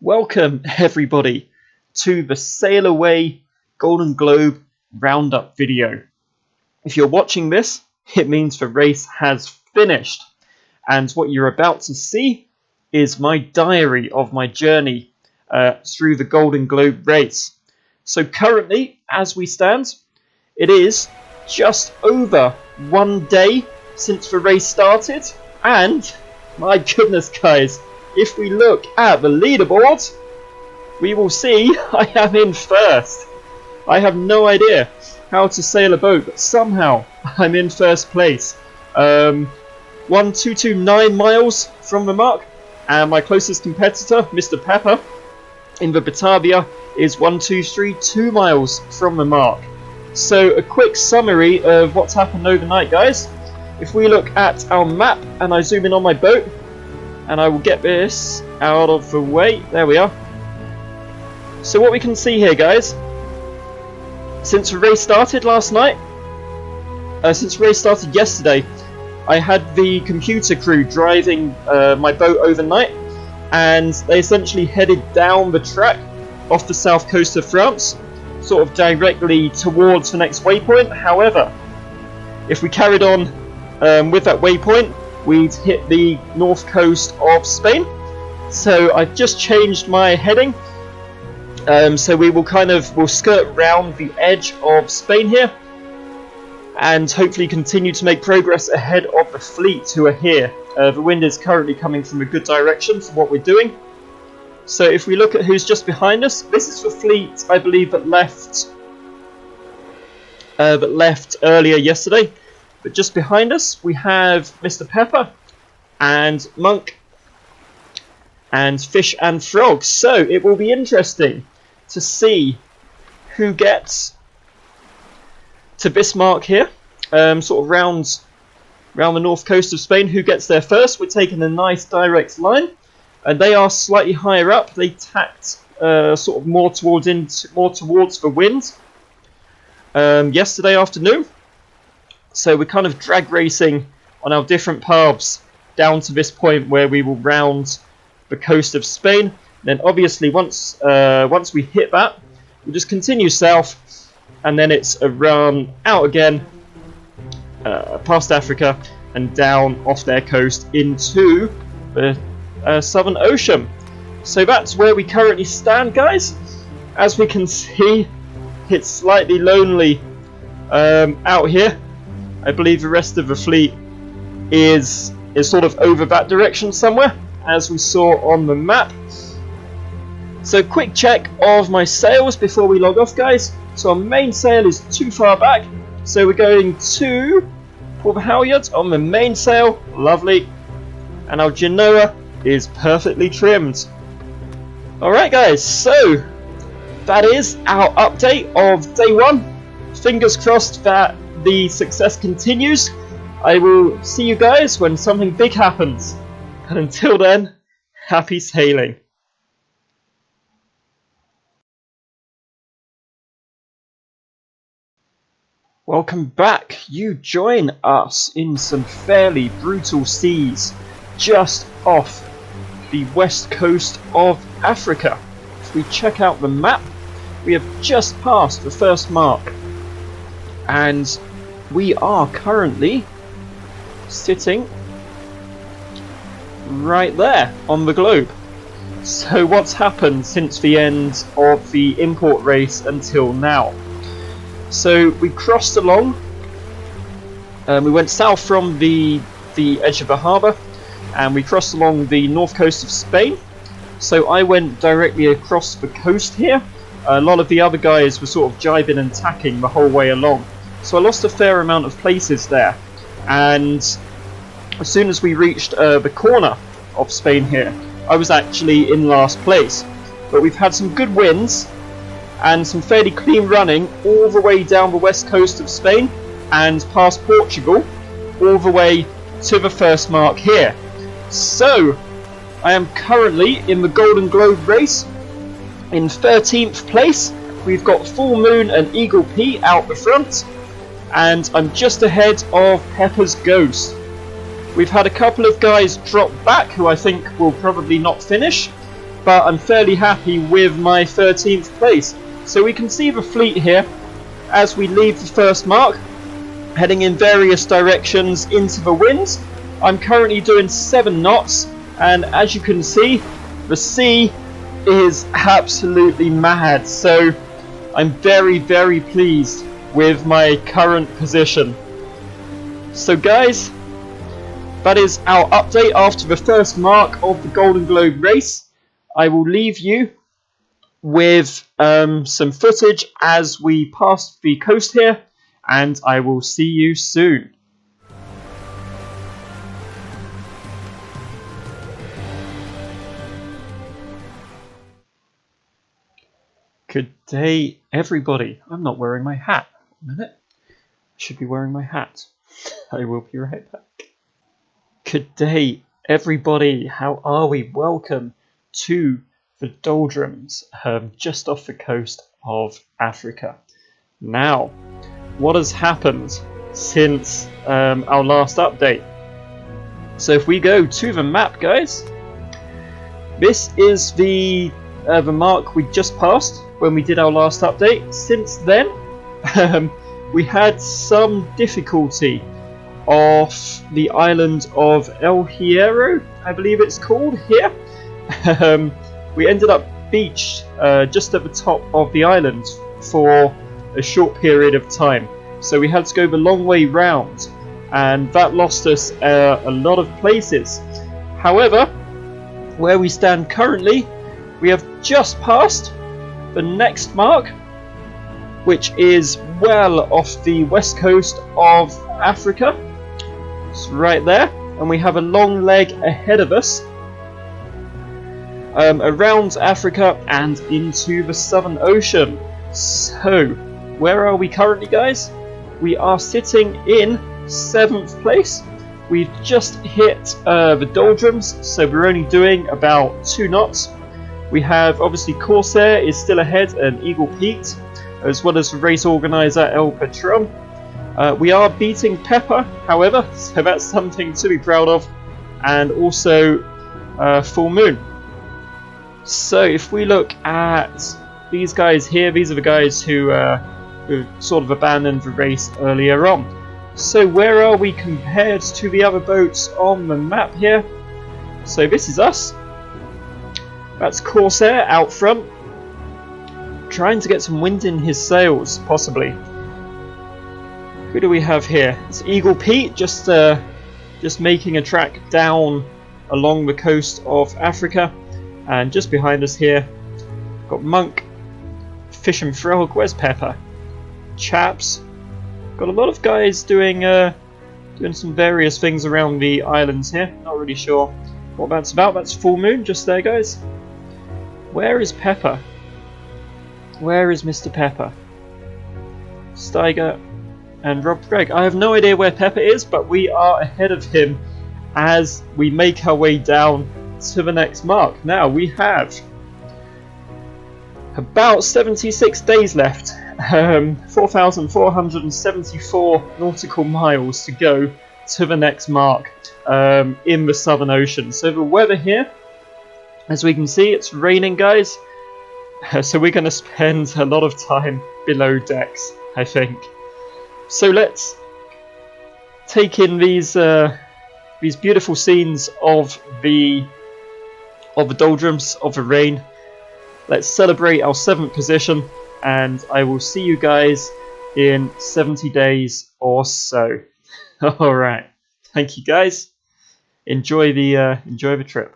Welcome everybody to the Sailaway Golden Globe roundup video. If you're watching this, it means the race has finished, and what you're about to see is my diary of my journey through the Golden Globe race. So currently, as we stand, it is just over 1 day since the race started, and my goodness guys, if we look at the leaderboard, we will see I am in first. I have no idea how to sail a boat, but somehow I'm in first place. 1229 miles from the mark, and my closest competitor, Mr. Pepper, in the Batavia, is 1232 miles from the mark. So a quick summary of what's happened overnight, guys. If we look at our map and I zoom in on my boat, and I will get this out of the way. There we are. So what we can see here, guys, since the race started last night, since the race started yesterday, I had the computer crew driving my boat overnight, and they essentially headed down the track off the south coast of France, sort of directly towards the next waypoint. However, if we carried on with that waypoint, we'd hit the north coast of Spain. So I've just changed my heading. So we will we'll skirt round the edge of Spain here, and hopefully continue to make progress ahead of the fleet who are here. The wind is currently coming from a good direction for what we're doing. So if we look at who's just behind us, this is the fleet, I believe, that left earlier yesterday. But just behind us, we have Mr. Pepper and Monk and Fish and Frog. So it will be interesting to see who gets to Bismarck here, sort of round the north coast of Spain. Who gets there first? We're taking a nice direct line, and they are slightly higher up. They tacked sort of more towards the wind yesterday afternoon. So we're kind of drag racing on our different paths down to this point where we will round the coast of Spain. Then obviously once we hit that, we'll just continue south, and then it's a run out again past Africa and down off their coast into the Southern Ocean. So that's where we currently stand, guys. As we can see, it's slightly lonely out here. I believe the rest of the fleet is sort of over that direction somewhere, as we saw on the map. So quick check of my sails before we log off, guys. So our main sail is too far back, so we're going to port the halyards on the main sail. Lovely. And our genoa is perfectly trimmed. Alright guys, so that is our update of day one. Fingers crossed that the success continues. I will see you guys when something big happens. And until then, happy sailing. Welcome back. You join us in some fairly brutal seas just off the west coast of Africa. If we check out the map, we have just passed the first mark, and we are currently sitting right there on the globe. So what's happened since the end of the import race until now? So we crossed along, we went south from the edge of the harbour, and we crossed along the north coast of Spain. So I went directly across the coast here. A lot of the other guys were sort of jibing and tacking the whole way along. So I lost a fair amount of places there, and as soon as we reached the corner of Spain here, I was actually in last place. But we've had some good winds and some fairly clean running all the way down the west coast of Spain and past Portugal, all the way to the first mark here. So I am currently in the Golden Globe race in 13th place. We've got Full Moon and Eagle P out the front, and I'm just ahead of Pepper's Ghost. We've had a couple of guys drop back who I think will probably not finish, but I'm fairly happy with my 13th place. So we can see the fleet here as we leave the first mark, heading in various directions into the wind. I'm currently doing 7 knots, and as you can see, the sea is absolutely mad. So I'm very, very pleased with my current position. So guys, that is our update after the first mark of the Golden Globe race. I will leave you with some footage as we pass the coast here, and I will see you soon. Good day, everybody. I'm not wearing my hat. A minute. I should be wearing my hat. I will be right back. Good day, everybody. How are we? Welcome to the doldrums, just off the coast of Africa. Now, what has happened since our last update? So if we go to the map, guys, this is the mark we just passed when we did our last update. Since then, we had some difficulty off the island of El Hierro, I believe it's called here. We ended up beached just at the top of the island for a short period of time. So we had to go the long way round, and that lost us a lot of places. However, where we stand currently, we have just passed the next mark, which is well off the west coast of Africa. It's right there, and we have a long leg ahead of us around Africa and into the Southern Ocean. So, where are we currently, guys? We are sitting in 7th place. We've just hit the doldrums, so we're only doing about 2 knots. We have, obviously, Corsair is still ahead, and Eagle Pete, as well as the race organizer El Patron. We are beating Pepper, however, so that's something to be proud of, and also Full Moon. So if we look at these guys here, these are the guys who sort of abandoned the race earlier on. So where are we compared to the other boats on the map here? So this is us. That's Corsair out front, trying to get some wind in his sails, possibly. Who do we have here? It's Eagle Pete, just making a track down along the coast of Africa. And just behind us here, got Monk, Fish and Frog. Where's Pepper? Chaps. Got a lot of guys doing some various things around the islands here. Not really sure what that's about. That's Full Moon just there, guys. Where is Pepper? Where is Mr. Pepper? Steiger and Rob Gregg. I have no idea where Pepper is, but we are ahead of him as we make our way down to the next mark. Now we have about 76 days left, 4,474 nautical miles to go to the next mark in the Southern Ocean. So the weather here, as we can see, it's raining, guys, so we're going to spend a lot of time below decks, I think. So let's take in these beautiful scenes of the doldrums, of the rain. Let's celebrate our 7th position, and I will see you guys in 70 days or so. Alright, thank you guys. Enjoy the trip.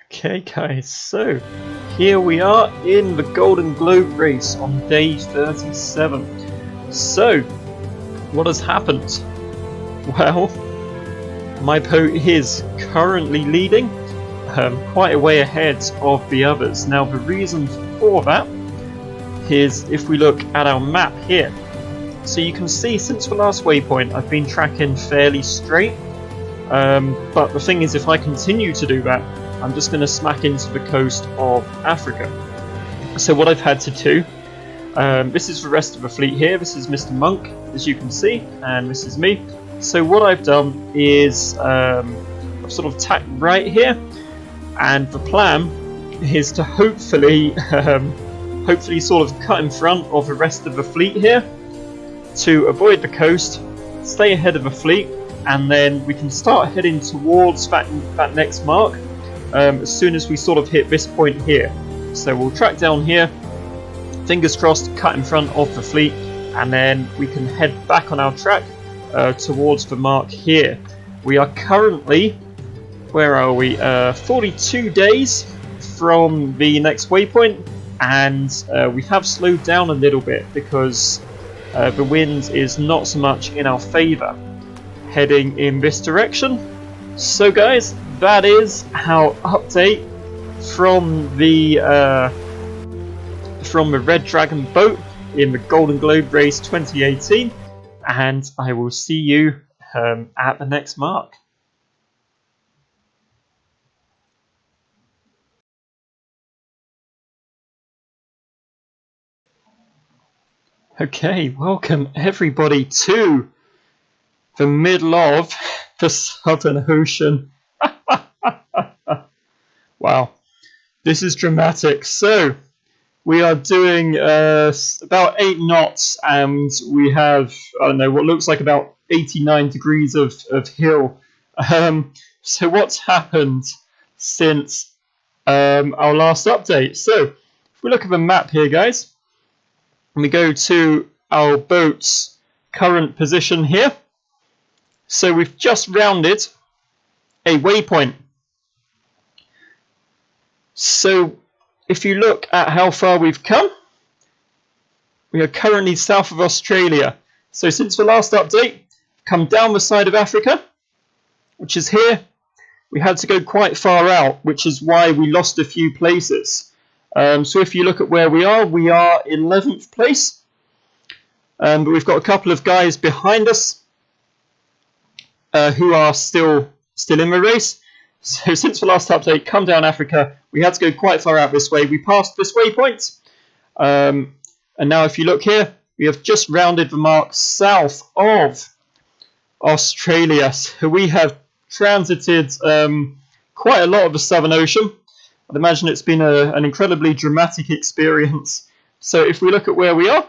Okay guys, so here we are in the Golden Globe race on day 37. So, what has happened? Well, my boat is currently leading, quite a way ahead of the others. Now the reason for that is if we look at our map here. So you can see since the last waypoint I've been tracking fairly straight, but the thing is, if I continue to do that, I'm just going to smack into the coast of Africa. So what I've had to do, This is the rest of the fleet here. This is Mr. Monk, as you can see, and this is me. So what I've done is I've sort of tacked right here, and the plan is to hopefully sort of cut in front of the rest of the fleet here to avoid the coast, stay ahead of the fleet, and then we can start heading towards that next mark as soon as we sort of hit this point here. So we'll track down here, fingers crossed, cut in front of the fleet, and then we can head back on our track towards the mark here. We are currently, where are we, 42 days from the next waypoint, and we have slowed down a little bit because the wind is not so much in our favour heading in this direction. So guys, that is our update from the Red Dragon boat in the Golden Globe Race 2018, and I will see you at the next mark. Okay, welcome everybody to the middle of the Southern Ocean. Wow, this is dramatic. So we are doing about 8 knots, and we have, I don't know, what looks like about 89 degrees of hill. So what's happened since our last update? So if we look at the map here, guys, and we go to our boat's current position here. So we've just rounded a waypoint. So if you look at how far we've come, we are currently south of Australia. So since the last update, come down the side of Africa, which is here. We had to go quite far out, which is why we lost a few places. So if you look at where we are 11th place. But we've got a couple of guys behind us who are still in the race. So since the last update, come down Africa, we had to go quite far out this way. We passed this waypoint. And now if you look here, we have just rounded the mark south of Australia. So we have transited quite a lot of the Southern Ocean. I'd imagine it's been an incredibly dramatic experience. So if we look at where we are,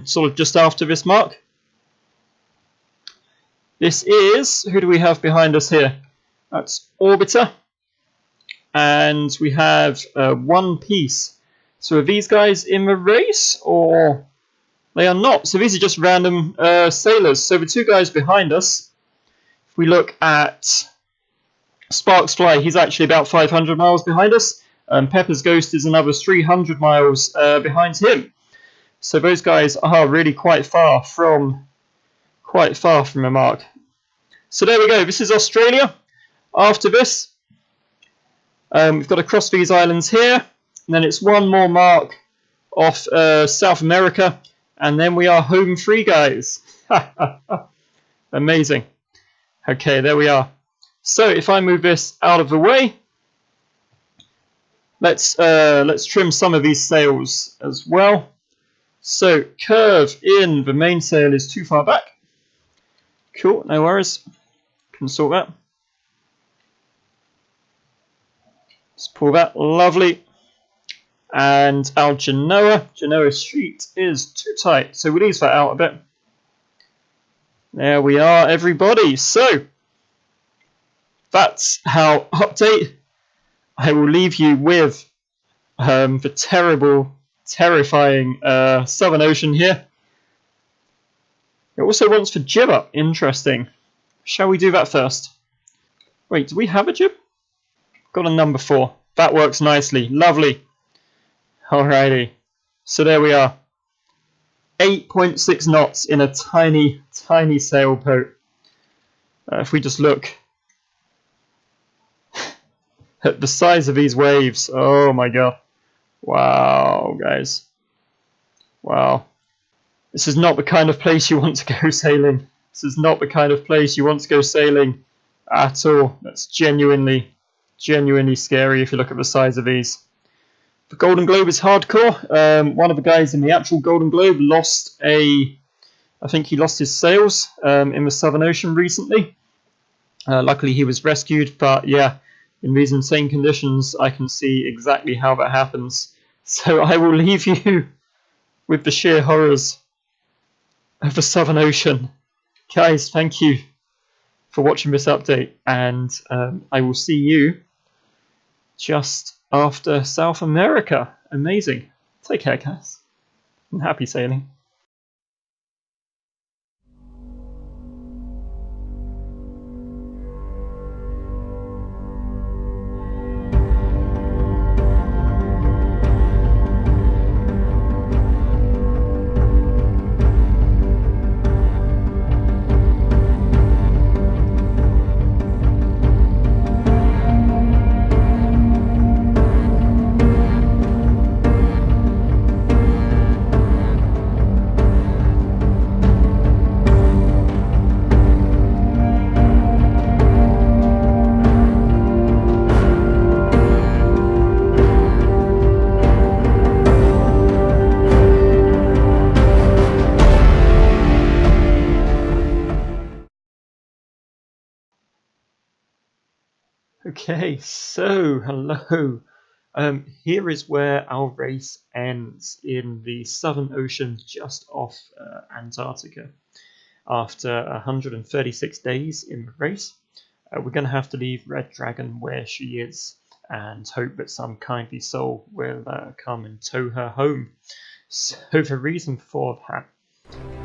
sort of just after this mark, this is, who do we have behind us here? That's Orbiter, and we have One Piece. So are these guys in the race, or they are not? So these are just random sailors. So the two guys behind us, if we look at Sparks Fly, he's actually about 500 miles behind us. Pepper's Ghost is another 300 miles behind him. So those guys are really quite far from the mark. So there we go. This is Australia. After this, we've got to cross these islands here, and then it's one more mark off South America, and then we are home free, guys. Amazing. Okay, there we are. So if I move this out of the way, let's trim some of these sails as well. So curve in the mainsail is too far back. Cool, no worries. Can sort that. Let's pull that, lovely. And our Genoa sheet is too tight, so we'll ease that out a bit. There we are, everybody. So that's our update. I will leave you with the terrifying Southern Ocean here. It also wants for jib up. Interesting. Shall we do that first? Wait, do we have a jib? Got a number 4. That works nicely. Lovely. Alrighty. So there we are. 8.6 knots in a tiny, tiny sailboat. If we just look at the size of these waves. Oh my god. Wow, guys. Wow. This is not the kind of place you want to go sailing. This is not the kind of place you want to go sailing at all. That's genuinely scary if you look at the size of these. The Golden Globe is hardcore. One of the guys in the actual Golden Globe lost I think he lost his sails in the Southern Ocean recently. Luckily he was rescued, but yeah, in these insane conditions I can see exactly how that happens. So I will leave you with the sheer horrors of the Southern Ocean. Guys, thank you for watching this update, and I will see you just after South America. Amazing. Take care, guys, and happy sailing. Okay, so hello. Here is where our race ends in the Southern Ocean just off Antarctica. After 136 days in the race, we're going to have to leave Red Dragon where she is and hope that some kindly soul will come and tow her home. So the reason for that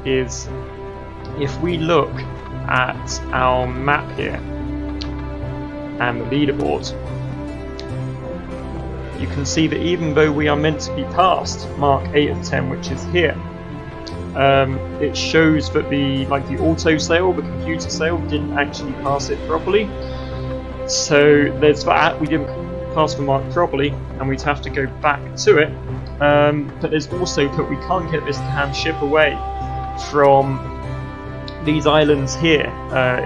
is, if we look at our map here and the leaderboard, you can see that even though we are meant to be past mark 8 of 10, which is here, it shows that the auto sail, the computer sail, didn't actually pass it properly. So there's that, we didn't pass the mark properly and we'd have to go back to it. But there's also that we can't get this damn ship away from these islands here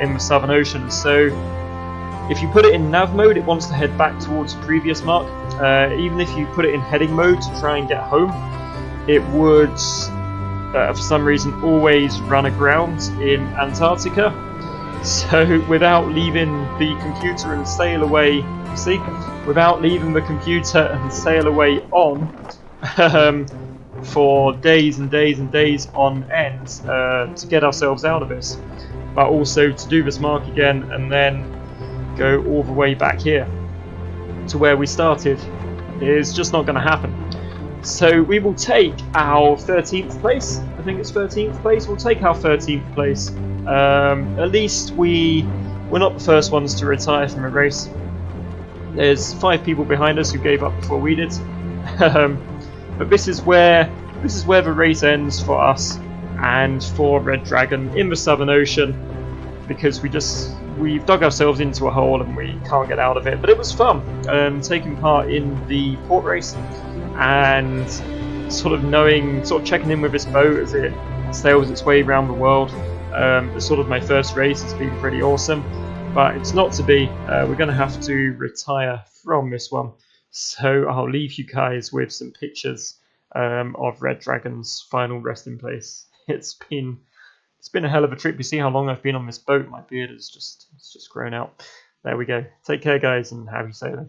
in the Southern Ocean. So if you put it in nav mode, it wants to head back towards the previous mark. Even if you put it in heading mode to try and get home, it would, for some reason, always run aground in Antarctica. So without leaving the computer and Sailaway, without leaving the computer and Sailaway on for days and days and days on end to get ourselves out of this, but also to do this mark again and then go all the way back here to where we started, is just not going to happen. So we will take our 13th place. I think it's 13th place. We'll take our 13th place. At least we're not the first ones to retire from a race. There's 5 people behind us who gave up before we did. But this is where the race ends for us and for Red Dragon in the Southern Ocean, because we've dug ourselves into a hole and we can't get out of it. But it was fun taking part in the port race and sort of checking in with this boat as it sails its way around the world. It's sort of my first race. It's been pretty awesome, but it's not to be. We're going to have to retire from this one. So I'll leave you guys with some pictures of Red Dragon's final resting place. It's been a hell of a trip. You see how long I've been on this boat? My beard it's just grown out. There we go. Take care, guys, and happy sailing.